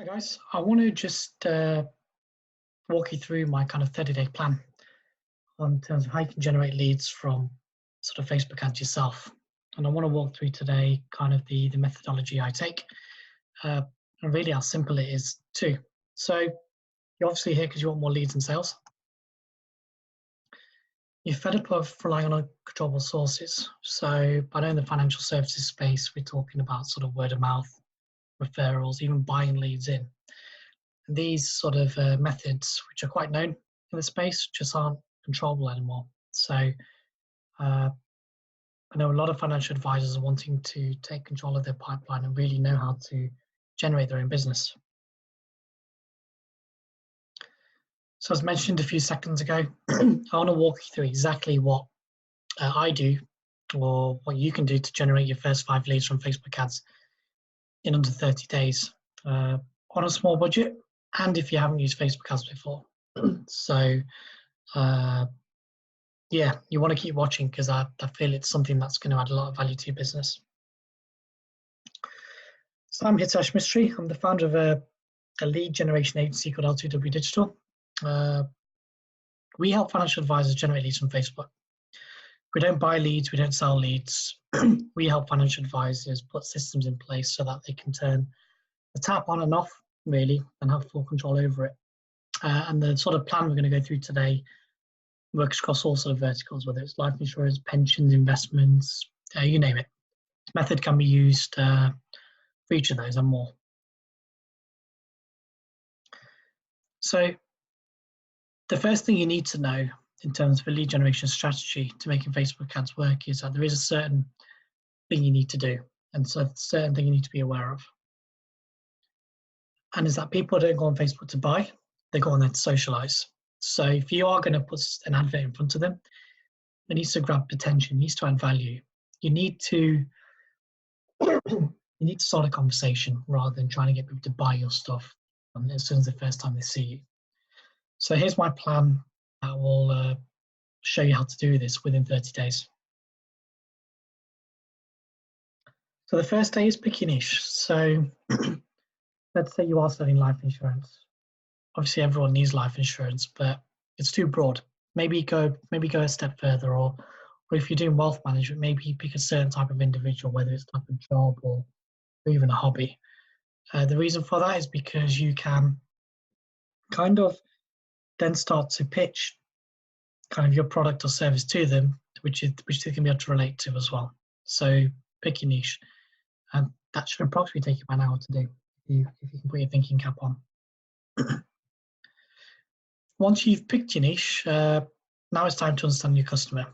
Hi guys, I want to just walk you through my kind of 30-day plan on terms of how you can generate leads from sort of Facebook ads yourself. And I want to walk through today kind of the methodology I take uh, and really how simple it is too. So you're obviously here because you want more leads and sales. You're fed up of relying on uncontrollable sources. So I know in the financial services space, we're talking about sort of word of mouth, referrals, even buying leads in. These sort of methods, which are quite known in the space, just aren't controllable anymore. So I know a lot of financial advisors are wanting to take control of their pipeline and really know how to generate their own business. So as mentioned a few seconds ago, I want to walk you through exactly what I do or what you can do to generate your first 5 leads from Facebook ads in under 30 days on a small budget, and if you haven't used Facebook ads before. So yeah, you want to keep watching because I feel it's something that's going to add a lot of value to your business. So I'm Hitesh Mistry. I'm the founder of a lead generation agency called L2W Digital. We help financial advisors generate leads from Facebook. We don't buy leads, we don't sell leads. We help financial advisors put systems in place so that they can turn the tap on and off, really, and have full control over it. And the sort of plan we're going to go through today works across all sort of verticals, whether it's life insurance, pensions, investments, you name it. This method can be used for each of those and more. So the first thing you need to know in terms of a lead generation strategy to making Facebook ads work is that there is a certain thing you need to do, and so a certain thing you need to be aware of. And is that people don't go on Facebook to buy, they go on there to socialize. So if you are going to put an advert in front of them, it needs to grab attention, it needs to add value. You need to start a conversation rather than trying to get people to buy your stuff as soon as the first time they see you. So here's my plan that will show you how to do this within 30 days. So the first day is pick your niche. So let's say you are selling life insurance. Obviously everyone needs life insurance, but it's too broad. Maybe go a step further, or if you're doing wealth management, maybe you pick a certain type of individual, whether it's type of job or even a hobby. The reason for that is because you can kind of then start to pitch kind of your product or service to them, which they can be able to relate to as well. So pick your niche, and that should approximately take you about an hour to do if you can put your thinking cap on. Once you've picked your niche, now it's time to understand your customer.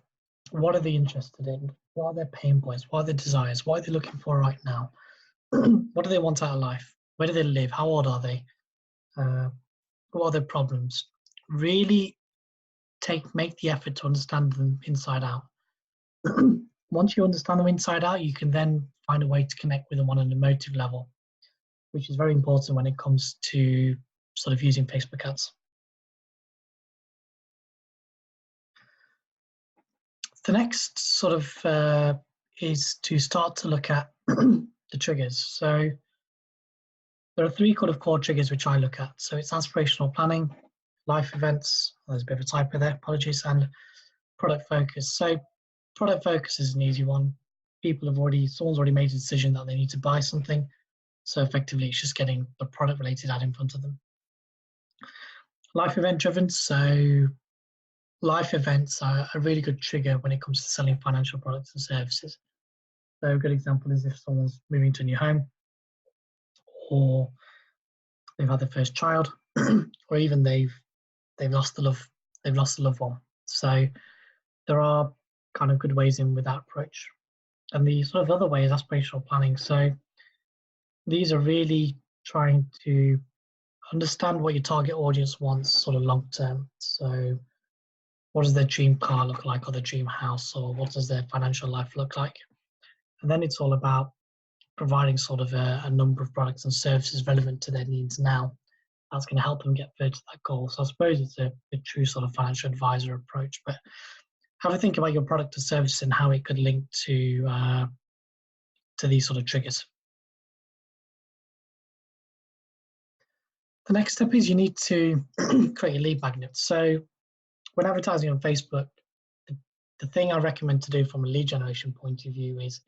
What are they interested in? What are their pain points? What are their desires? What are they looking for right now? What do they want out of life? Where do they live? How old are they? What are their problems? Really make the effort to understand them inside out. Once you understand them inside out, you can then find a way to connect with them on an emotive level, which is very important when it comes to sort of using Facebook ads. The next sort of is to start to look at the triggers. So there are 3 kind of core triggers which I look at. So it's aspirational planning, life events, there's a bit of a typo there, apologies, and product focus. So product focus is an easy one. Someone's already made a decision that they need to buy something. So effectively it's just getting the product related ad in front of them. Life event driven. So life events are a really good trigger when it comes to selling financial products and services. So a good example is if someone's moving to a new home, or they've had their first child, or even they've lost a loved one. So there are kind of good ways in with that approach. And the sort of other way is aspirational planning. So these are really trying to understand what your target audience wants sort of long term. So what does their dream car look like, or their dream house, or what does their financial life look like? And then it's all about providing sort of a number of products and services relevant to their needs now. That's going to help them get further to that goal. So I suppose it's a true sort of financial advisor approach, but have a think about your product or service and how it could link to these sort of triggers. The next step is you need to create a lead magnet. So when advertising on Facebook, the thing I recommend to do from a lead generation point of view is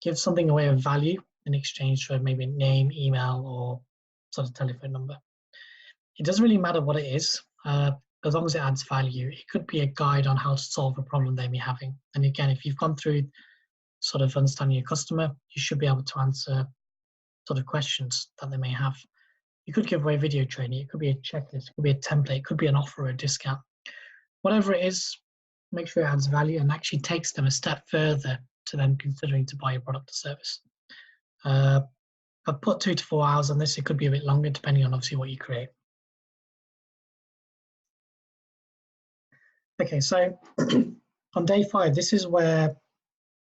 give something away of value in exchange for maybe a name, email, or sort of telephone number. It doesn't really matter what it is, as long as it adds value. It could be a guide on how to solve a problem they may be having. And again, if you've gone through sort of understanding your customer, you should be able to answer sort of questions that they may have. You could give away video training. It could be a checklist. It could be a template. It could be an offer or a discount. Whatever it is, make sure it adds value and actually takes them a step further to them considering to buy your product or service. I've put 2 to 4 hours on this. It could be a bit longer depending on obviously what you create. Okay, so on day 5, this is where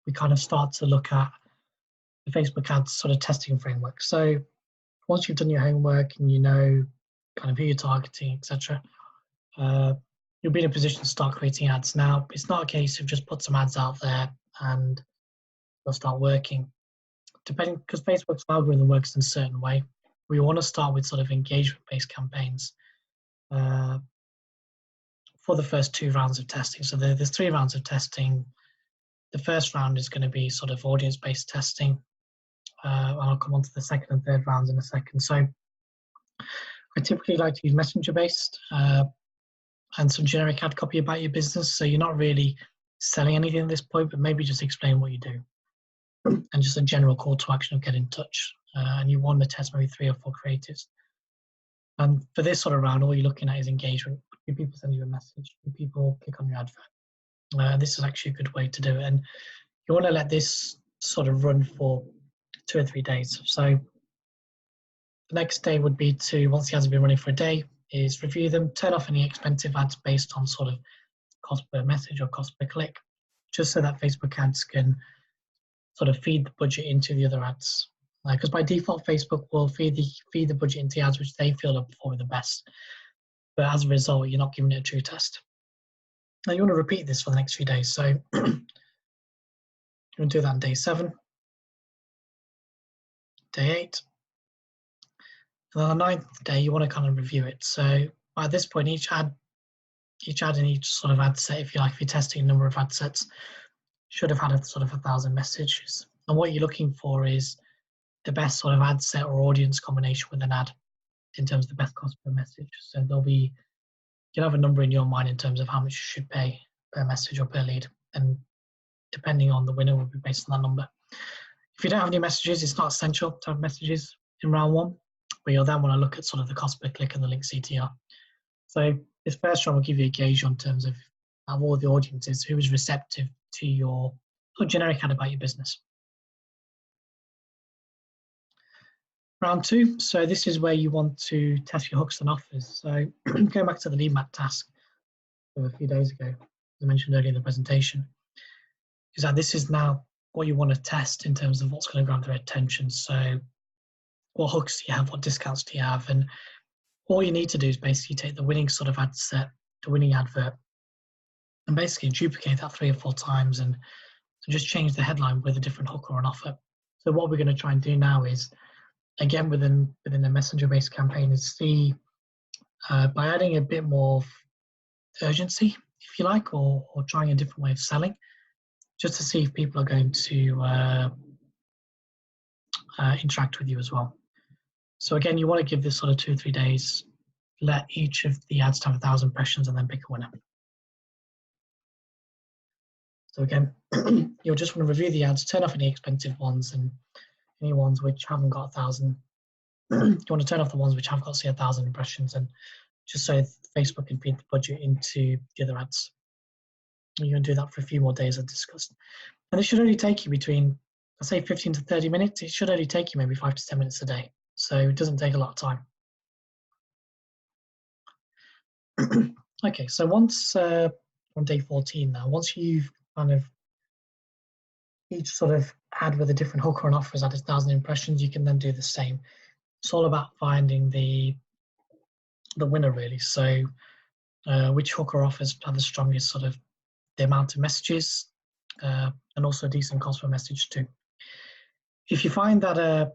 we kind of start to look at the Facebook ads sort of testing framework. So once you've done your homework and you know kind of who you're targeting, etc., you'll be in a position to start creating ads. Now, it's not a case of just put some ads out there and they'll start working. Depending, because Facebook's algorithm works in a certain way, we want to start with sort of engagement-based campaigns for the first 2 rounds of testing. So there's 3 rounds of testing. The first round is going to be sort of audience-based testing. I'll come on to the second and third rounds in a second. So I typically like to use messenger-based and some generic ad copy about your business. So you're not really selling anything at this point, but maybe just explain what you do and just a general call to action of get in touch. And you want to test maybe 3 or 4 creatives. And for this sort of round, all you're looking at is engagement. Do people send you a message? Do people click on your advert? This is actually a good way to do it. And you want to let this sort of run for 2 or 3 days. So the next day would be to, once the ads have been running for a day, is review them, turn off any expensive ads based on sort of cost per message or cost per click, just so that Facebook ads can sort of feed the budget into the other ads. Because by default, Facebook will feed the budget into the ads which they feel are performing the best. But as a result, you're not giving it a true test. Now you want to repeat this for the next few days. So you're going to do that on day 7, day 8. And on the 9th day, you want to kind of review it. So at this point, each ad in each sort of ad set, if you like, if you're testing a number of ad sets, should have had a sort of 1,000 messages. And what you're looking for is the best sort of ad set or audience combination with an ad in terms of the best cost per message. So you'll have a number in your mind in terms of how much you should pay per message or per lead. And depending on the winner will be based on that number. If you don't have any messages, it's not essential to have messages in round 1, but you'll then want to look at sort of the cost per click and the link CTR. So this first round will give you a gauge on terms of all the audiences, who is receptive to your generic ad about your business. Round 2, so this is where you want to test your hooks and offers. So going back to the lead map task a few days ago, as I mentioned earlier in the presentation, is that this is now what you want to test in terms of what's going to grab their attention. So what hooks do you have, what discounts do you have, and all you need to do is basically take the winning sort of ad set, the winning advert, and basically duplicate that 3 or 4 times and just change the headline with a different hook or an offer. So what we're going to try and do now is, again, within a messenger-based campaign, is see by adding a bit more urgency, if you like, or trying a different way of selling, just to see if people are going to interact with you as well. So again, you want to give this sort of 2 or 3 days, let each of the ads have 1,000 impressions and then pick a winner. So again, you'll just want to review the ads, turn off any expensive ones and any ones which haven't got 1,000. You want to turn off the ones which have got, say, 1,000 impressions, and just so Facebook can feed the budget into the other ads. And you're going to do that for a few more days as discussed. And it should only take you between, I'd say, 15 to 30 minutes. It should only take you maybe 5 to 10 minutes a day. So it doesn't take a lot of time. Okay, so once on day 14 now, once you've kind of each sort of ad with a different hook or an offer has had 1,000 impressions, you can then do the same. It's all about finding the winner, really. So which hook or offers have the strongest sort of the amount of messages and also a decent cost per message too. If you find that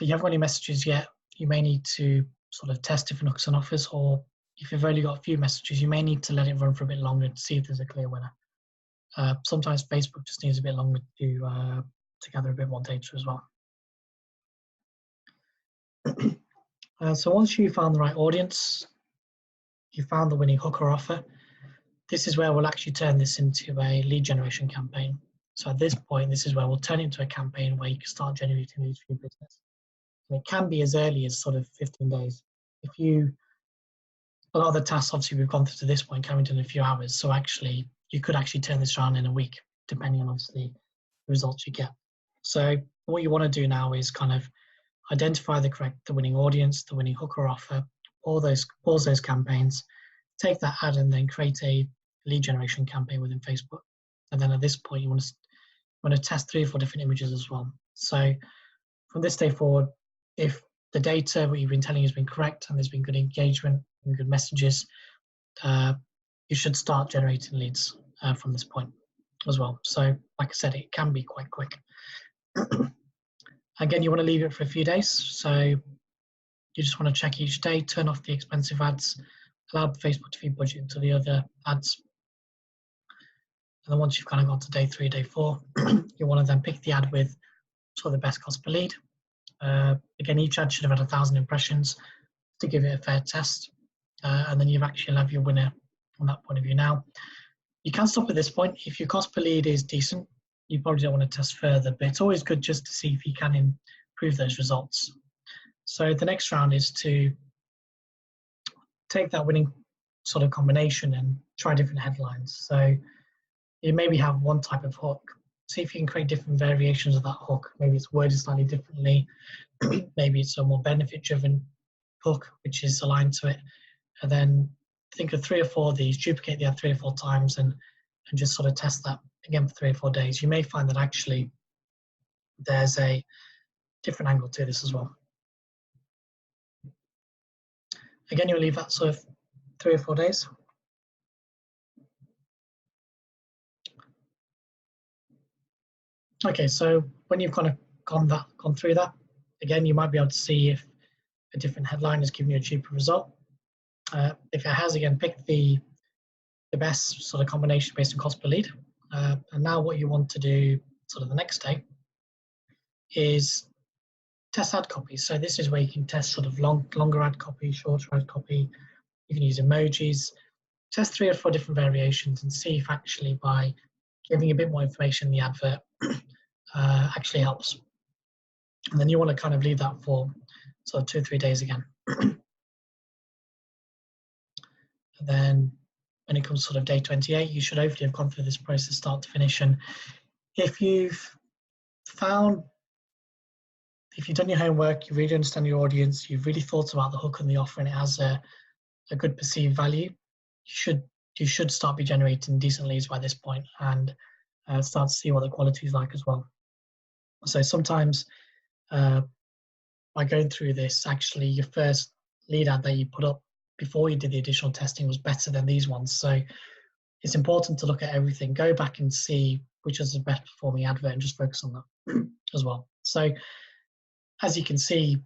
you haven't got any messages yet, you may need to sort of test different hooks and offers, or if you've only got a few messages, you may need to let it run for a bit longer to see if there's a clear winner. Sometimes Facebook just needs a bit longer to gather a bit more data as well. So once you found the right audience, you found the winning hook or offer, this is where we'll actually turn this into a lead generation campaign. So at this point, this is where we'll turn it into a campaign where you can start generating leads for your business. And it can be as early as sort of 15 days. A lot of the tasks obviously we've gone through to this point can be done in a few hours. So actually, you could actually turn this around in a week, depending on obviously the results you get. So what you want to do now is kind of identify the winning audience, the winning hook or offer, pause those campaigns, take that ad and then create a lead generation campaign within Facebook. And then at this point, you want to test 3 or 4 different images as well. So from this day forward, if the data what you've been telling has been correct and there's been good engagement and good messages, you should start generating leads from this point as well. So like I said, it can be quite quick. Again, you want to leave it for a few days. So you just want to check each day, turn off the expensive ads, allow Facebook to feed budget into the other ads. And then once you've kind of got to day 3, day 4, you want to then pick the ad with sort of the best cost per lead. Again, each ad should have had 1,000 impressions to give it a fair test. And then you've actually have your winner from that point of view. Now, you can stop at this point. If your cost per lead is decent, you probably don't want to test further, but it's always good just to see if you can improve those results. So the next round is to take that winning sort of combination and try different headlines. So you maybe have one type of hook. See if you can create different variations of that hook. Maybe it's worded slightly differently. Maybe it's a more benefit-driven hook, which is aligned to it. And then think of 3 or 4 of these, duplicate the ad 3 or 4 times and just sort of test that again for 3 or 4 days. You may find that actually there's a different angle to this as well. Again, you'll leave that sort of 3 or 4 days. Okay, so when you've kind of gone through that, again, you might be able to see if a different headline has given you a cheaper result. If it has, again, pick the best sort of combination based on cost per lead. And now what you want to do sort of the next day is test ad copy. So this is where you can test sort of longer ad copy, shorter ad copy. You can use emojis, test 3 or 4 different variations and see if actually by giving a bit more information in the advert actually helps. And then you want to kind of leave that for sort of 2 or 3 days again. And then when it comes to sort of day 28, you should hopefully have gone through this process start to finish. And if you've done your homework, you really understand your audience, you've really thought about the hook and the offer, and it has a good perceived value, you should start be generating decent leads by this point and start to see what the quality is like as well. So sometimes by going through this, actually your first lead ad that you put up before you did the additional testing was better than these ones. So it's important to look at everything, go back and see which is the best performing advert and just focus on that as well. So as you can see,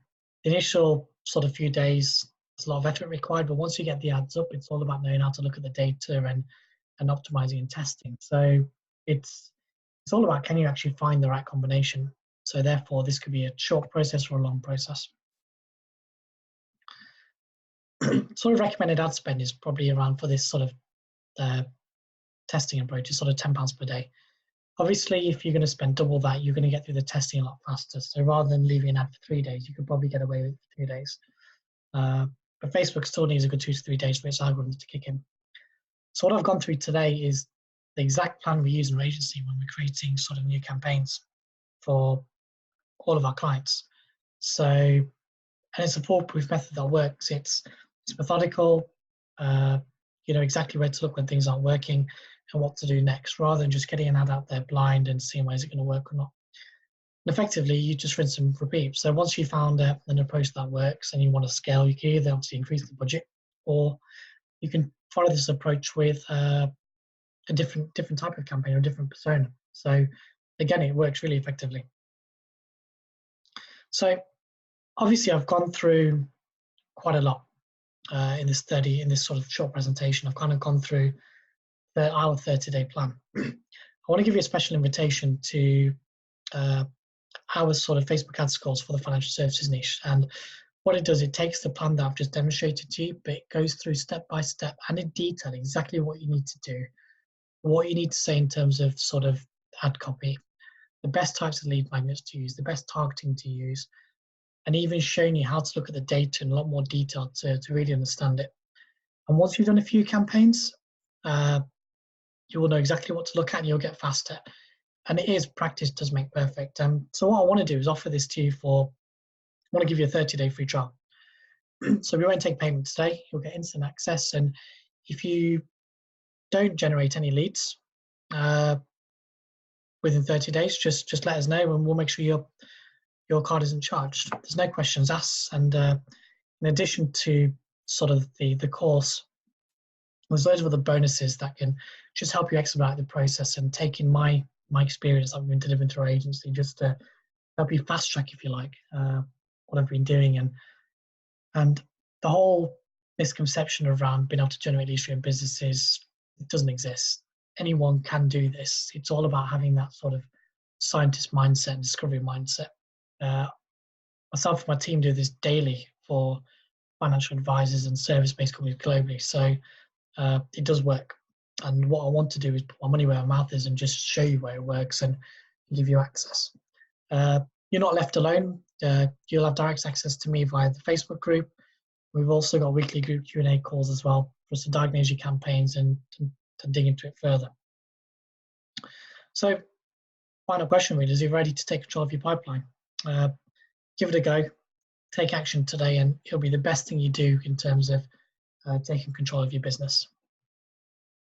the initial sort of few days, there's a lot of effort required, but once you get the ads up, it's all about knowing how to look at the data and optimizing and testing. So it's all about, can you actually find the right combination? So therefore, this could be a short process or a long process. Sort of recommended ad spend is probably around, for this sort of testing approach, is sort of £10 per day. Obviously, if you're going to spend double that, you're going to get through the testing a lot faster. So rather than leaving an ad for 3 days, you could probably get away with 2 days. But Facebook still needs a good 2 to 3 days for its algorithms to kick in. So what I've gone through today is the exact plan we use in our agency when we're creating sort of new campaigns for all of our clients. So, and it's a foolproof method that works. It's methodical. You know exactly where to look when things aren't working and what to do next, rather than just getting an ad out there blind and seeing where is it going to work or not. And effectively, you just rinse and repeat. So once you found an approach that works and you want to scale, you can either obviously increase the budget, or you can follow this approach with a different type of campaign or a different persona. So again, it works really effectively. So obviously I've gone through quite a lot in this sort of short presentation. I've kind of gone through our 30-day plan. I want to give you a special invitation to our sort of Facebook ads course for the financial services niche. And what it does, it takes the plan that I've just demonstrated to you, but it goes through step by step and in detail exactly what you need to do, what you need to say in terms of sort of ad copy, the best types of lead magnets to use, the best targeting to use, and even showing you how to look at the data in a lot more detail to really understand it. And once you've done a few campaigns, you will know exactly what to look at and you'll get faster. And it is practice does make perfect. So what I want to do is offer this to you I want to give you a 30-day free trial. So we won't take payment today. You'll get instant access. And if you don't generate any leads within 30 days, just let us know and we'll make sure your card isn't charged. There's no questions asked. And in addition to sort of the course, there's loads of other bonuses that can just help you expedite the process and take in my experience that we've been delivering to our agency just to help you fast track, if you like, what I've been doing. And the whole misconception around being able to generate leads for your businesses, it doesn't exist. Anyone can do this. It's all about having that sort of scientist mindset and discovery mindset. Myself and my team do this daily for financial advisors and service-based companies globally. So it does work. And what I want to do is put my money where my mouth is and just show you where it works and give you access. You're not left alone. You'll have direct access to me via the Facebook group. We've also got weekly group Q&A calls as well for us to diagnose your campaigns and to dig into it further. So, final question really, is you ready to take control of your pipeline? Give it a go, take action today, and it'll be the best thing you do in terms of taking control of your business.